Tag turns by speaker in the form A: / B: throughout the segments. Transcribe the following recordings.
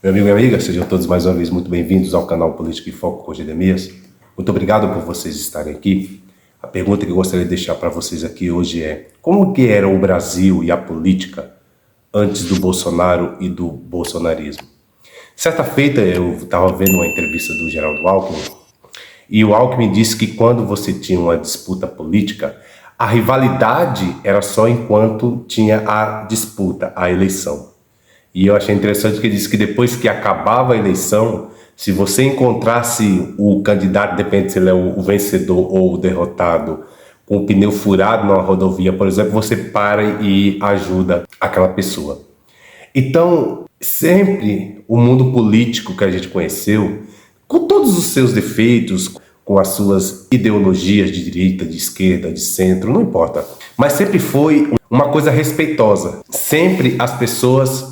A: Meu amigo e amiga, sejam todos mais uma vez muito bem-vindos ao canal Política em Foco com Gedemias. Muito obrigado por vocês estarem aqui. A pergunta que eu gostaria de deixar para vocês aqui hoje é: como que era o Brasil e a política antes do Bolsonaro e do bolsonarismo? Certa feita eu estava vendo uma entrevista do Geraldo Alckmin e o Alckmin disse que quando você tinha uma disputa política, a rivalidade era só enquanto tinha a disputa, a eleição. E eu achei interessante que ele disse que depois que acabava a eleição, se você encontrasse o candidato, depende se ele é o vencedor ou o derrotado, com o pneu furado numa rodovia, por exemplo, você para e ajuda aquela pessoa. Então, sempre o mundo político que a gente conheceu, com todos os seus defeitos, com as suas ideologias de direita, de esquerda, de centro, não importa, mas sempre foi uma coisa respeitosa. Sempre as pessoas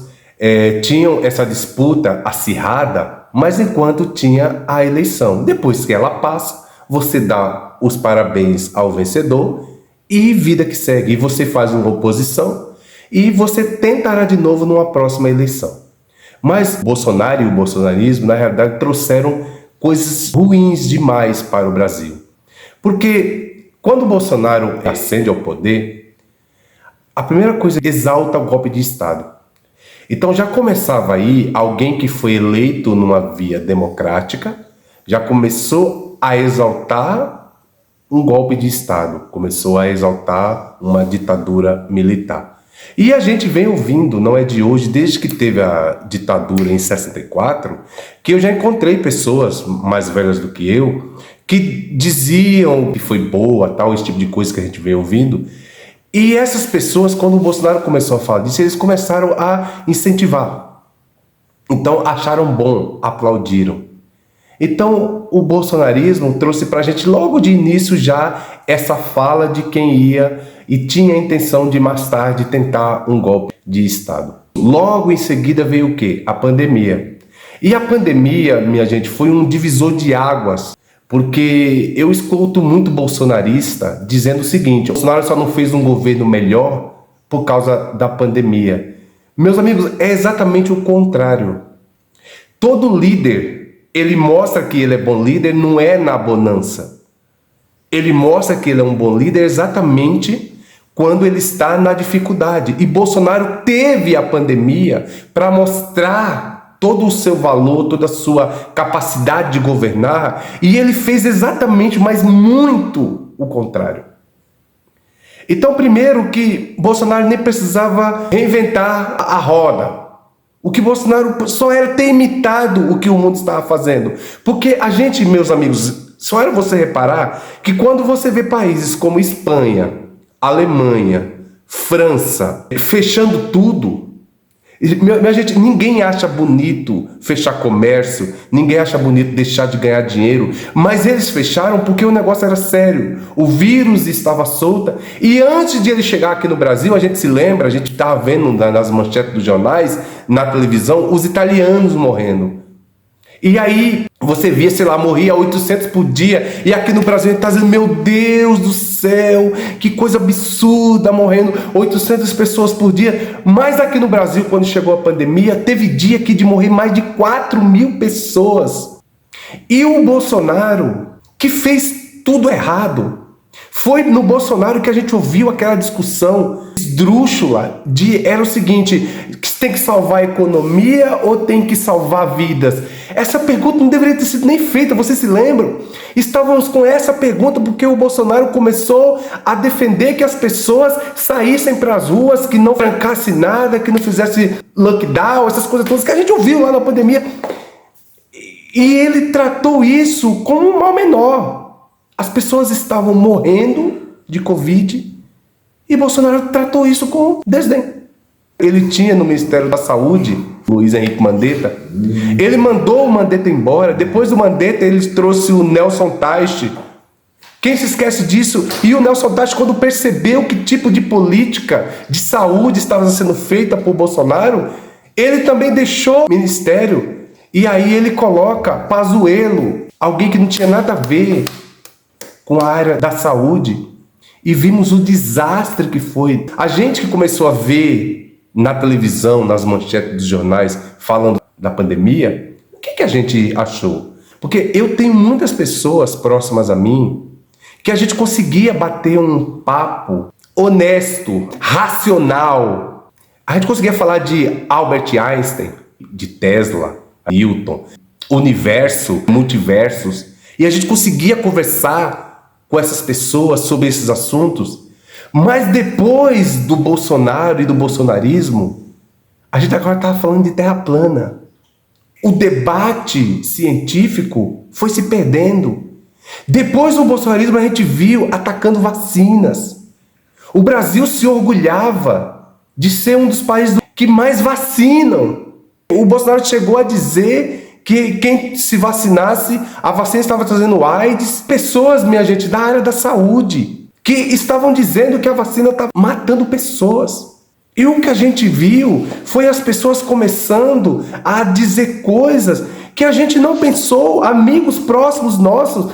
A: tinham essa disputa acirrada, mas enquanto tinha a eleição. Depois que ela passa, você dá os parabéns ao vencedor e vida que segue. E você faz uma oposição e você tentará de novo numa próxima eleição. Mas Bolsonaro e o bolsonarismo, na realidade, trouxeram coisas ruins demais para o Brasil. Porque quando o Bolsonaro ascende ao poder, a primeira coisa exalta o golpe de Estado. Então já começava aí alguém que foi eleito numa via democrática, já começou a exaltar um golpe de Estado, começou a exaltar uma ditadura militar. E a gente vem ouvindo, não é de hoje, desde que teve a ditadura em 64, que eu já encontrei pessoas mais velhas do que eu, que diziam que foi boa, tal, esse tipo de coisa que a gente vem ouvindo. E essas pessoas, quando o Bolsonaro começou a falar disso, eles começaram a incentivar. Então acharam bom, aplaudiram. Então o bolsonarismo trouxe para a gente logo de início já essa fala de quem ia e tinha a intenção de mais tarde tentar um golpe de Estado. Logo em seguida veio o quê? A pandemia. E a pandemia, minha gente, foi um divisor de águas. Porque eu escuto muito bolsonarista dizendo o seguinte: o Bolsonaro só não fez um governo melhor por causa da pandemia. Meus amigos, é exatamente o contrário. Todo líder, ele mostra que ele é bom líder não é na bonança. Ele mostra que ele é um bom líder exatamente quando ele está na dificuldade. E Bolsonaro teve a pandemia para mostrar todo o seu valor, toda a sua capacidade de governar, e ele fez exatamente, mas muito o contrário. Então, primeiro que Bolsonaro nem precisava reinventar a roda. O que Bolsonaro só era ter imitado o que o mundo estava fazendo. Porque a gente, meus amigos, só era você reparar que quando você vê países como Espanha, Alemanha, França, fechando tudo, minha gente, ninguém acha bonito fechar comércio, ninguém acha bonito deixar de ganhar dinheiro, mas eles fecharam porque o negócio era sério, o vírus estava solto, e antes de ele chegar aqui no Brasil, a gente se lembra, a gente estava vendo nas manchetes dos jornais, na televisão, os italianos morrendo. E aí você via, sei lá, morria 800 por dia, e aqui no Brasil a gente está dizendo: meu Deus do céu, que coisa absurda, morrendo 800 pessoas por dia. Mas aqui no Brasil, quando chegou a pandemia, teve dia aqui de morrer mais de 4.000 pessoas. E o Bolsonaro, que fez tudo errado, foi no Bolsonaro que a gente ouviu aquela discussão esdrúxula era o seguinte: tem que salvar a economia ou tem que salvar vidas? Essa pergunta não deveria ter sido nem feita, vocês se lembram? Estávamos com essa pergunta porque o Bolsonaro começou a defender que as pessoas saíssem para as ruas, que não trancasse nada, que não fizesse lockdown, essas coisas todas que a gente ouviu lá na pandemia. E ele tratou isso como um mal menor. As pessoas estavam morrendo de Covid e Bolsonaro tratou isso com desdém. Ele tinha no Ministério da Saúde Luiz Henrique Mandetta. Ele mandou o Mandetta embora. Depois do Mandetta, ele trouxe o Nelson Teich. Quem se esquece disso? E o Nelson Teich, quando percebeu que tipo de política de saúde estava sendo feita por Bolsonaro, ele também deixou o ministério. E aí ele coloca Pazuello, alguém que não tinha nada a ver com a área da saúde. E vimos o desastre que foi. A gente que começou a ver na televisão, nas manchetes dos jornais, falando da pandemia, o que a gente achou? Porque eu tenho muitas pessoas próximas a mim que a gente conseguia bater um papo honesto, racional. A gente conseguia falar de Albert Einstein, de Tesla, Newton, universo, multiversos, e a gente conseguia conversar com essas pessoas sobre esses assuntos. Mas depois do Bolsonaro e do bolsonarismo, a gente agora estava falando de terra plana. O debate científico foi se perdendo. Depois do bolsonarismo, a gente viu atacando vacinas. O Brasil se orgulhava de ser um dos países que mais vacinam. O Bolsonaro chegou a dizer que quem se vacinasse, a vacina estava trazendo AIDS. Pessoas, minha gente, da área da saúde, que estavam dizendo que a vacina estava matando pessoas. E o que a gente viu foi as pessoas começando a dizer coisas que a gente não pensou, amigos próximos nossos,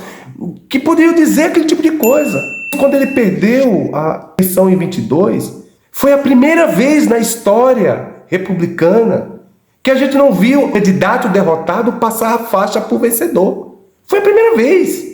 A: que poderiam dizer aquele tipo de coisa. Quando ele perdeu a eleição em 22, foi a primeira vez na história republicana que a gente não viu um candidato derrotado passar a faixa por vencedor. Foi a primeira vez.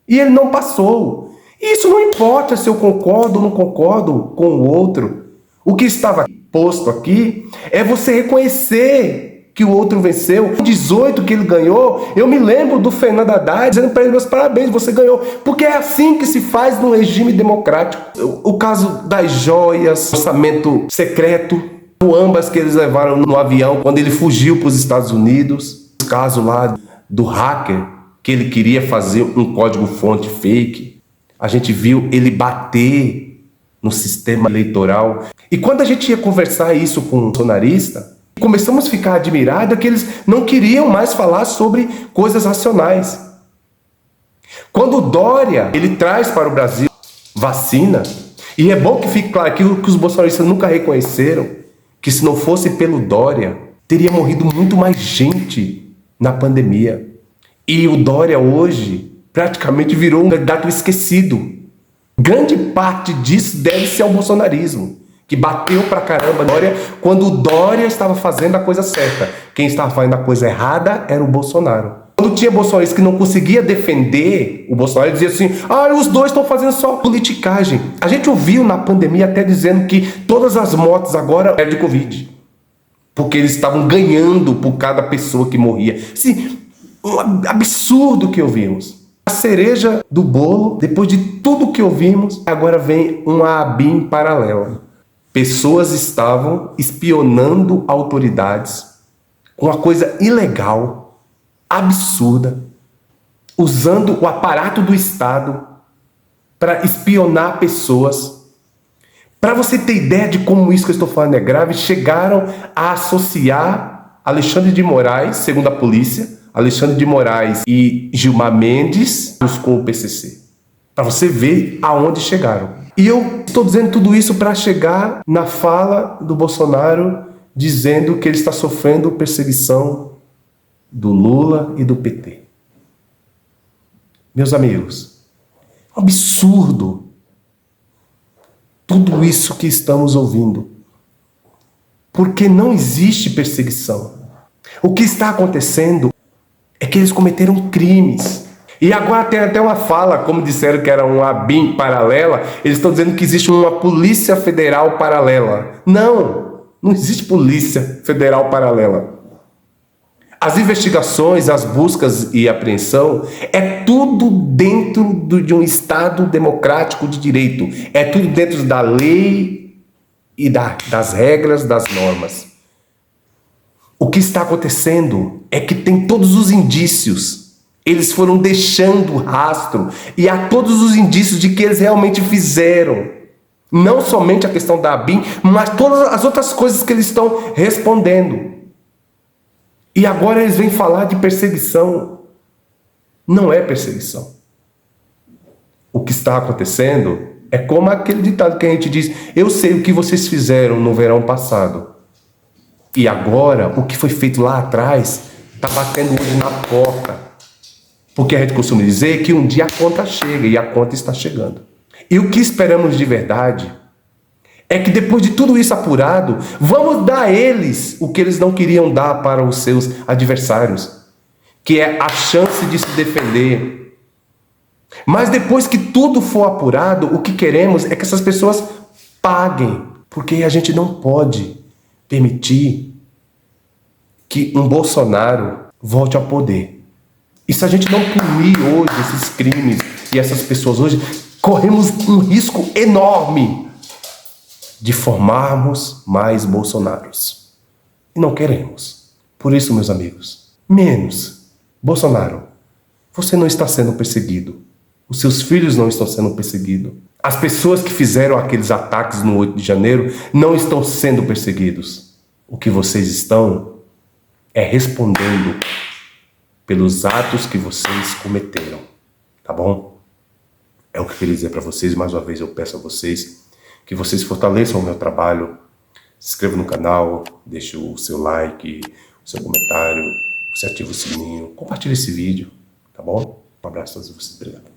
A: E ele não passou. E isso não importa se eu concordo ou não concordo com o outro. O que estava posto aqui é você reconhecer que o outro venceu. Em 18 que ele ganhou, eu me lembro do Fernando Haddad dizendo para ele: meus parabéns, você ganhou. Porque é assim que se faz no regime democrático. O caso das joias, orçamento secreto, ambas que eles levaram no avião quando ele fugiu para os Estados Unidos. O caso lá do hacker, que ele queria fazer um código-fonte fake. A gente viu ele bater no sistema eleitoral. E quando a gente ia conversar isso com um bolsonarista, começamos a ficar admirados que eles não queriam mais falar sobre coisas racionais. Quando o Dória, ele traz para o Brasil vacina, e é bom que fique claro que os bolsonaristas nunca reconheceram que se não fosse pelo Dória, teria morrido muito mais gente na pandemia. E o Dória hoje praticamente virou um candidato esquecido. Grande parte disso deve ser ao bolsonarismo, que bateu pra caramba Dória quando o Dória estava fazendo a coisa certa. Quem estava fazendo a coisa errada era o Bolsonaro. Quando tinha bolsonarista que não conseguia defender o Bolsonaro, ele dizia assim: os dois estão fazendo só politicagem. A gente ouviu na pandemia até dizendo que todas as mortes agora eram de Covid, porque eles estavam ganhando por cada pessoa que morria. Assim, um absurdo que ouvimos. A cereja do bolo, depois de tudo que ouvimos, agora vem uma ABIN paralela. Pessoas estavam espionando autoridades com uma coisa ilegal, absurda, usando o aparato do Estado para espionar pessoas. Para você ter ideia de como isso que eu estou falando é grave, chegaram a associar Alexandre de Moraes, segundo a polícia, Alexandre de Moraes e Gilmar Mendes com o PCC. Para você ver aonde chegaram. E eu estou dizendo tudo isso para chegar na fala do Bolsonaro dizendo que ele está sofrendo perseguição do Lula e do PT. Meus amigos, é um absurdo tudo isso que estamos ouvindo. Porque não existe perseguição. O que está acontecendo é que eles cometeram crimes. E agora tem até uma fala, como disseram que era uma ABIN paralela, eles estão dizendo que existe uma Polícia Federal paralela. Não existe Polícia Federal paralela. As investigações, as buscas e apreensão é tudo dentro de um Estado democrático de direito. É tudo dentro da lei e das regras, das normas. O que está acontecendo é que tem todos os indícios. Eles foram deixando rastro e há todos os indícios de que eles realmente fizeram. Não somente a questão da ABIN, mas todas as outras coisas que eles estão respondendo. E agora eles vêm falar de perseguição. Não é perseguição. O que está acontecendo é como aquele ditado que a gente diz: eu sei o que vocês fizeram no verão passado. E agora, o que foi feito lá atrás está batendo hoje na porta. Porque a gente costuma dizer que um dia a conta chega, e a conta está chegando. E o que esperamos de verdade é que depois de tudo isso apurado, vamos dar a eles o que eles não queriam dar para os seus adversários, que é a chance de se defender. Mas depois que tudo for apurado, o que queremos é que essas pessoas paguem, porque a gente não pode permitir que um Bolsonaro volte ao poder. E se a gente não punir hoje esses crimes e essas pessoas hoje, corremos um risco enorme de formarmos mais Bolsonaros. E não queremos. Por isso, meus amigos, menos. Bolsonaro, você não está sendo perseguido. Os seus filhos não estão sendo perseguidos. As pessoas que fizeram aqueles ataques no 8 de janeiro não estão sendo perseguidos. O que vocês estão é respondendo pelos atos que vocês cometeram. Tá bom? É o que eu queria dizer para vocês. Mais uma vez eu peço a vocês que vocês fortaleçam o meu trabalho. Se inscreva no canal, deixe o seu like, o seu comentário, você ativa o sininho, compartilhe esse vídeo, tá bom? Um abraço a todos vocês, obrigado.